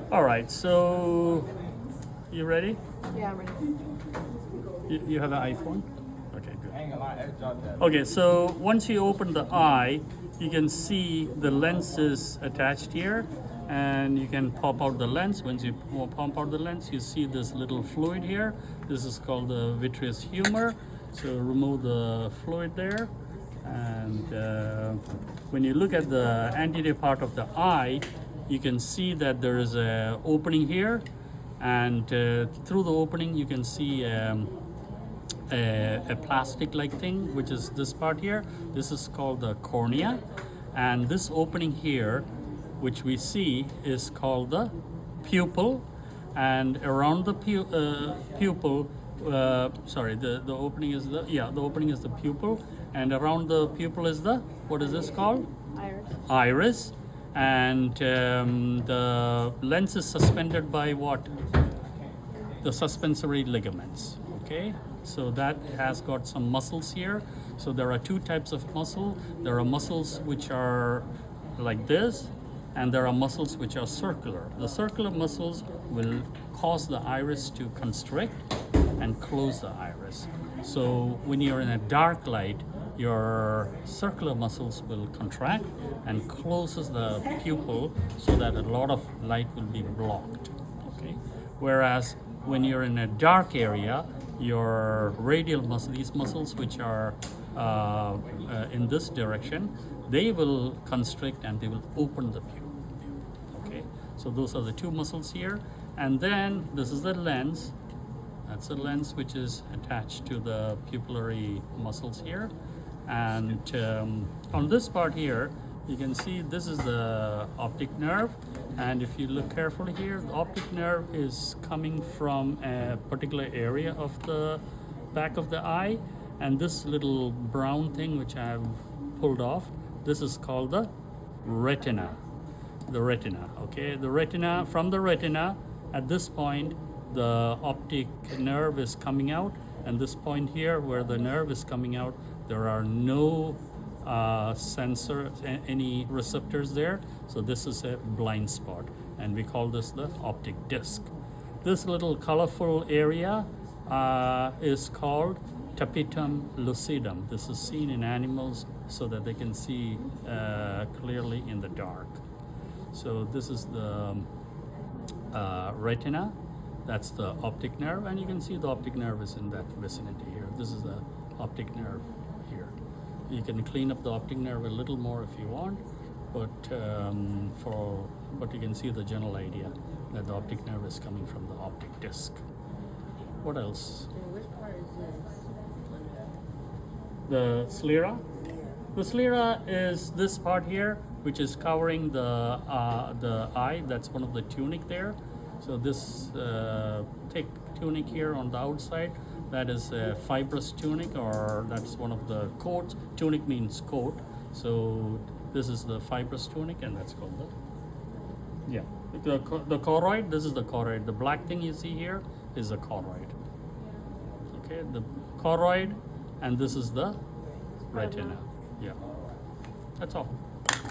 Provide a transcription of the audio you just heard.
All right, so you ready? Yeah, I'm ready. You have an iPhone? Okay, good. I ain't gonna lie, that dropped that. Okay, so once you open the eye, you can see the lens is attached here, and you can pop out the lens. Once you pop out the lens, you see this little fluid here. This is called the vitreous humor. So remove the fluid there, and when you look at the anterior part of the eye, you can see that there is a opening here, and through the opening you can see a plastic-like thing, which is this part here. This is called the cornea, and this opening here, which we see, is called the pupil. And around the pupil, sorry, the opening is the opening is the pupil, and around the pupil is the, what is this called? Iris. And the lens is suspended by what? The suspensory ligaments. Okay, so that has got some muscles here. So there are two types of muscle. There are muscles which are like this, and there are muscles which are circular. The circular muscles will cause the iris to constrict and close the iris. So when you're in a dark light, your circular muscles will contract and closes the pupil so that a lot of light will be blocked. Okay, whereas when you're in a dark area, your radial muscle, these muscles which are in this direction, they will constrict and they will open the pupil. Okay, so those are the two muscles here, and then this is the lens. That's the lens which is attached to the pupillary muscles here, and on this part here, you can see this is the optic nerve, and if you look carefully here, the optic nerve is coming from a particular area of the back of the eye, and this little brown thing which I have pulled off, this is called the retina. The retina, okay? The retina, from the retina, at this point, the optic nerve is coming out, and this point here where the nerve is coming out, there are no sensor, any receptors there, so this is a blind spot, and we call this the optic disc. This little colorful area is called tapetum lucidum. This is seen in animals so that they can see clearly in the dark. So this is the retina, that's the optic nerve, and you can see the optic nerve is in that vicinity here. This is the optic nerve here. You can clean up the optic nerve a little more if you want, but you can see the general idea that the optic nerve is coming from the optic disc. What else? Which part is this? The sclera. The sclera is this part here, which is covering the eye. That's one of the tunic there. So this thick tunic here on the outside, that is a fibrous tunic, or that's one of the coats. Tunic means coat. So this is the fibrous tunic, and that's called the, yeah. The choroid, this is the choroid. The black thing you see here is the choroid. Okay, the choroid, and this is the retina. Yeah, that's all.